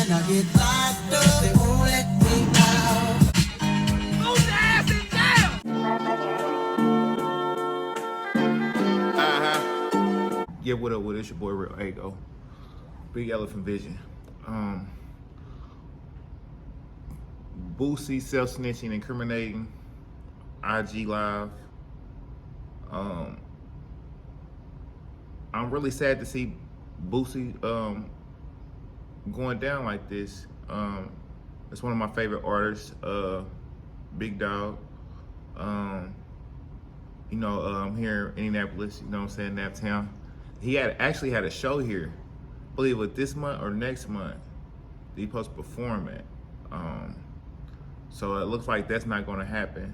and I get locked up, they won't let me out. Who's the ass in jail? Yeah, what up? It's your boy Real Ego, Big Elephant Vision. Boosie self-snitching, incriminating, IG Live. I'm really sad to see Boosie going down like this. It's one of my favorite artists, Big Dog. Here in Indianapolis, you know what I'm saying, Naptown. He actually had a show here, I believe it was this month or next month, that he supposed to perform at. So it looks like that's not gonna happen.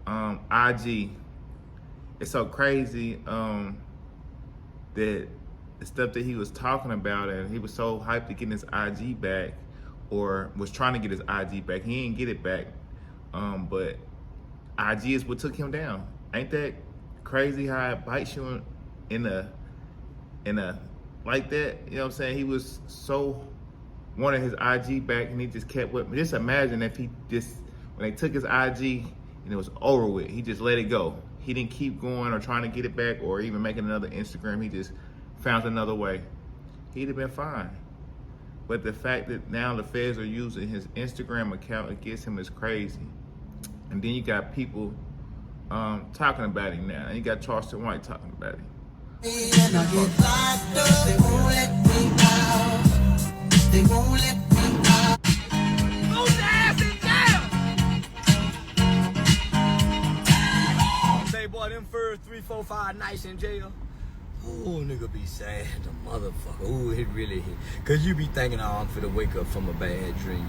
IG, it's so crazy that the stuff that he was talking about, and he was so hyped to get his IG back, or was trying to get his IG back. He didn't get it back, but IG is what took him down. Ain't that crazy how it bites you in a like that? You know what I'm saying? He was so wanted his IG back, and he just kept with me. Just imagine if he just, when they took his IG and it was over with, he just let it go. He didn't keep going or trying to get it back or even making another Instagram. He just found another way. He'd have been fine. But the fact that now the feds are using his Instagram account against him is crazy. And then you got people talking about him now. And you got Charleston White talking about him. And I get locked up, they won't let me out. They won't let me out. Who's the ass in jail? Say, boy, them first 3, 4, 5 nights in jail. Oh, nigga be sad, the motherfucker. Oh, it really hit. Cause you be thinking, oh, I'm finna wake up from a bad dream.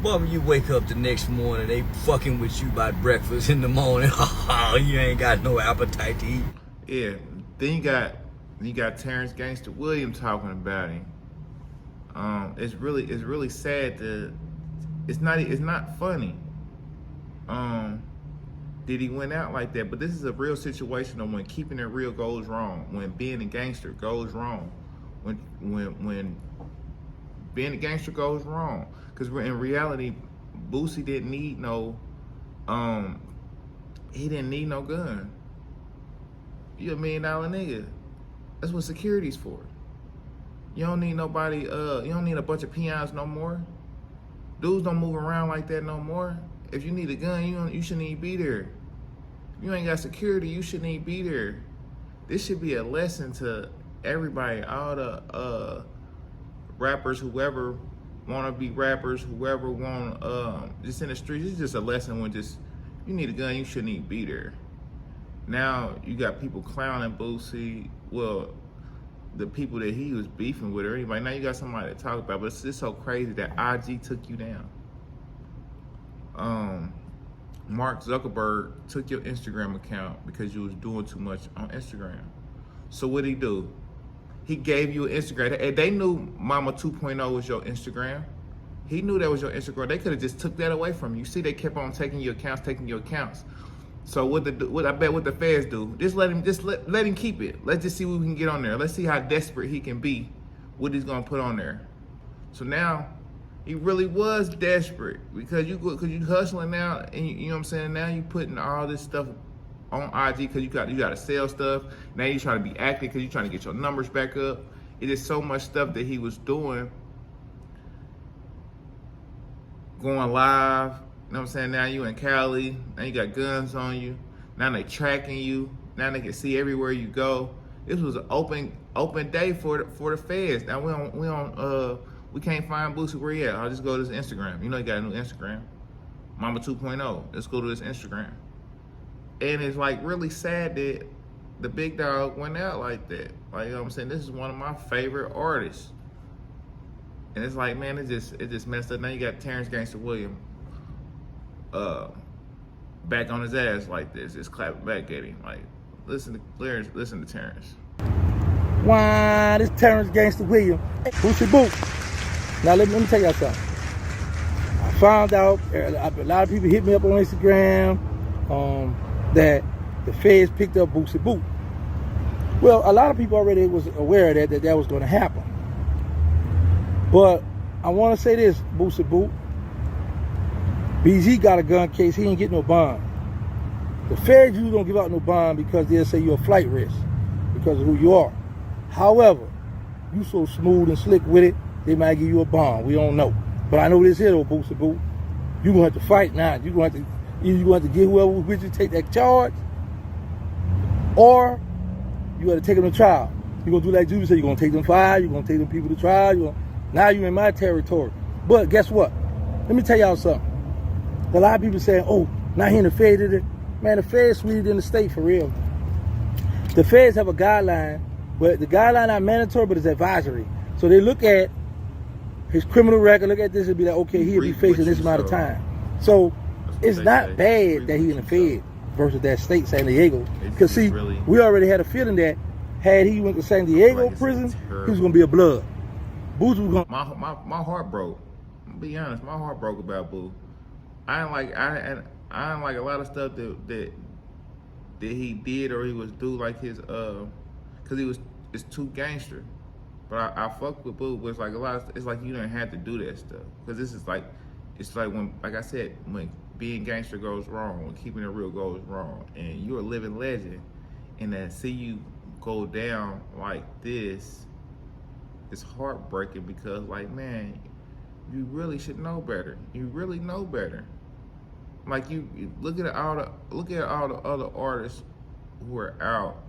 But when you wake up the next morning, they fucking with you by breakfast in the morning. Oh, you ain't got no appetite to eat. Yeah. Then you got Terrance Gangster Williams talking about him. It's really sad it's not funny. Did he went out like that? But this is a real situation of when keeping it real goes wrong, when being a gangster goes wrong, when being a gangster goes wrong. Because in reality, Boosie didn't need no he didn't need no gun. You $1 million nigga. That's what security's for. You don't need nobody, you don't need a bunch of peons no more. Dudes don't move around like that no more. If you need a gun, you shouldn't even be there. If you ain't got security, you shouldn't even be there. This should be a lesson to everybody, all the rappers, whoever wanna be rappers, whoever want just in the streets. It's just a lesson when just, you need a gun, you shouldn't even be there. Now you got people clowning Boosie, well, the people that he was beefing with or anybody. Now you got somebody to talk about, but it's just so crazy that IG took you down. Mark Zuckerberg took your Instagram account because you was doing too much on Instagram. So what'd he do? He gave you an Instagram. And they knew Mama 2.0 was your Instagram. He knew that was your Instagram. They could have just took that away from you. See, they kept on taking your accounts. So what I bet what the feds do? Just let him keep it. Let's just see what we can get on there. Let's see how desperate he can be, what he's gonna put on there. So now he really was desperate because you hustling now, and you know what I'm saying. Now you putting all this stuff on IG because you got to sell stuff. Now you trying to be active because you trying to get your numbers back up. It is so much stuff that he was doing, going live. You know what I'm saying? Now you in Cali, now you got guns on you, now they tracking you, now they can see everywhere you go. This was an open day for the feds. Now we can't find Boosie where he at. I'll just go to his Instagram. You know he got a new Instagram, Mama 2.0. Let's go to his Instagram. And it's like really sad that the Big Dog went out like that. Like, you know what I'm saying? This is one of my favorite artists. And it's like, man, it just messed up. Now you got Terrance Gangster Williams back on his ass like this, just clapping back at him. Like, listen to Terrence. Why, this Terrance Gangster Williams. Boosie Boot. Now let me tell y'all something. I found out, a lot of people hit me up on Instagram that the feds picked up Boosie Boot. Well, a lot of people already was aware that was going to happen. But I want to say this, Boosie Boot. BZ got a gun case. He ain't get no bond. The feds usually don't give out no bond because they'll say you're a flight risk because of who you are. However, you so smooth and slick with it, they might give you a bond. We don't know. But I know this here though, Boosie Boot. You're going to have to fight now. You're going to have to, either you're going to have to get whoever was with you to take that charge, or you got to take them to trial. You're going to do like Jeezy said, you're going to take them fire, you're going to take them people to trial. Now you're in my territory. But guess what? Let me tell y'all something. A lot of people saying, oh, not here in the Fed did it. Man, the Fed's sweeter than the state for real. The Feds have a guideline, but the guideline not mandatory, but it's advisory. So they look at his criminal record, look at this and be like, okay, he'll be facing this amount of time. So it's not bad that he in the Fed versus that state, San Diego. Because see, we already had a feeling that had he went to San Diego prison, he was going to be a blood. Boosie was going to... My heart broke. I'll be honest, my heart broke about Boo. I ain't like a lot of stuff that he did or he was do like his because it's too gangster. But I fuck with Boo. But it's like a lot of, it's like you don't have to do that stuff because this is like it's like when, like I said, when being gangster goes wrong, when keeping it real goes wrong, and you're a living legend, and then see you go down like this, it's heartbreaking because like, man, you really should know better. You really know better. Like you look at all the other artists who are out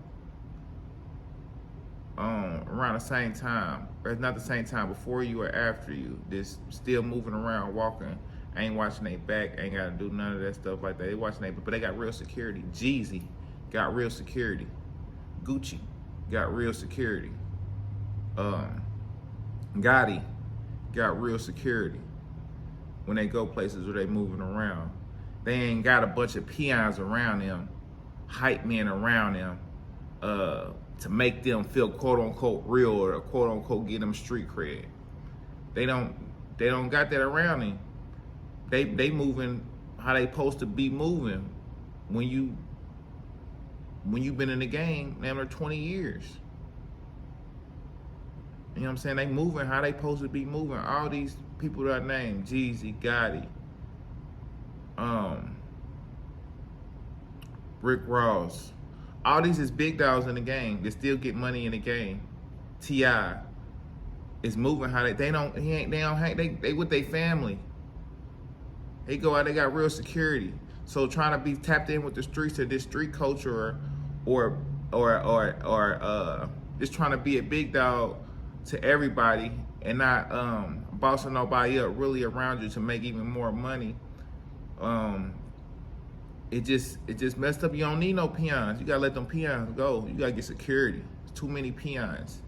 around the same time, or not the same time, before you or after you, just still moving around, walking, ain't watching their back, ain't gotta do none of that stuff like that. They watching their, but they got real security. Jeezy got real security. Gucci got real security. Gotti got real security when they go places where they moving around. They ain't got a bunch of peons around them, hype men around them, to make them feel quote unquote real or quote unquote get them street cred. They don't got that around them. They moving how they supposed to be moving when you've been in the game now for 20 years. You know what I'm saying? They moving how they supposed to be moving. All these people that I named, Jeezy, Gotti, Rick Ross, all these is big dogs in the game. They still get money in the game. T.I. is moving how they with their family. They go out, they got real security. So trying to be tapped in with the streets or this street culture or just trying to be a big dog to everybody and not bossing nobody up really around you to make even more money. It just messed up. You don't need no peons. You gotta let them peons go. You gotta get security. It's too many peons.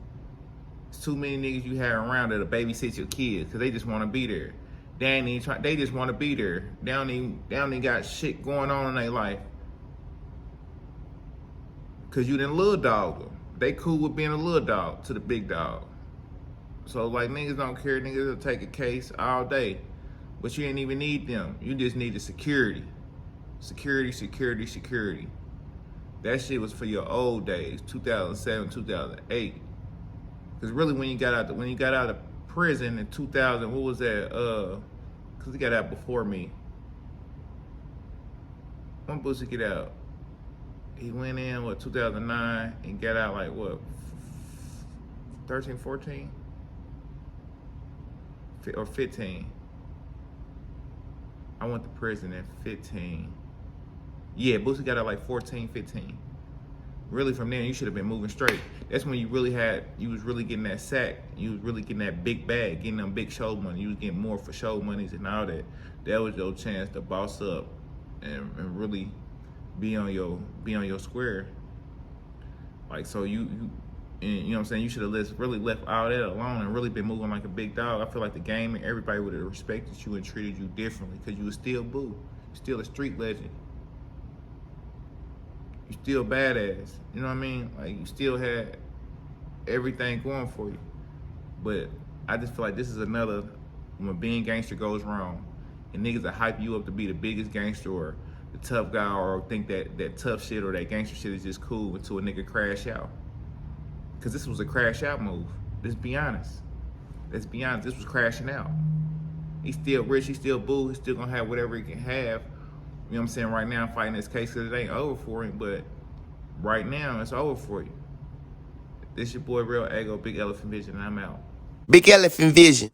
It's too many niggas you have around that'll babysit your kids because they just want to be there. They ain't even try. They just want to be there. They don't even got shit going on in their life. Cause you done little dog them. They cool with being a little dog to the big dog. So like niggas don't care. Niggas will take a case all day, but you ain't even need them. You just need the security. Security. That shit was for your old days, 2007, 2008. Cause really, when you got out of prison in 2000, what was that? Cause he got out before me. When Boosie get out? He went in 2009 and got out like what? 13, 14, or 15. I went to prison at 15. Yeah, Boosie got out like 14, 15. Really from then, you should have been moving straight. That's when you was really getting that sack. You was really getting that big bag, getting them big show money. You was getting more for show monies and all that. That was your chance to boss up and really be on your square. Like, so you know what I'm saying? You should have really left all that alone and really been moving like a big dog. I feel like the game and everybody would have respected you and treated you differently because you was still Boo. You're still a street legend. You still badass. You know what I mean? Like, you still had everything going for you. But I just feel like this is another, when being gangster goes wrong, and niggas will hype you up to be the biggest gangster or the tough guy or think that tough shit or that gangster shit is just cool until a nigga crash out. Because this was a crash out move. Let's be honest. let's be honest, this was crashing out. He's still rich, he's still boo, he's still gonna have whatever he can have. You know what I'm saying? Right now, I'm fighting this case because it ain't over for him, but right now, it's over for you. This your boy, Real Ego, Big Elephant Vision, and I'm out. Big Elephant Vision.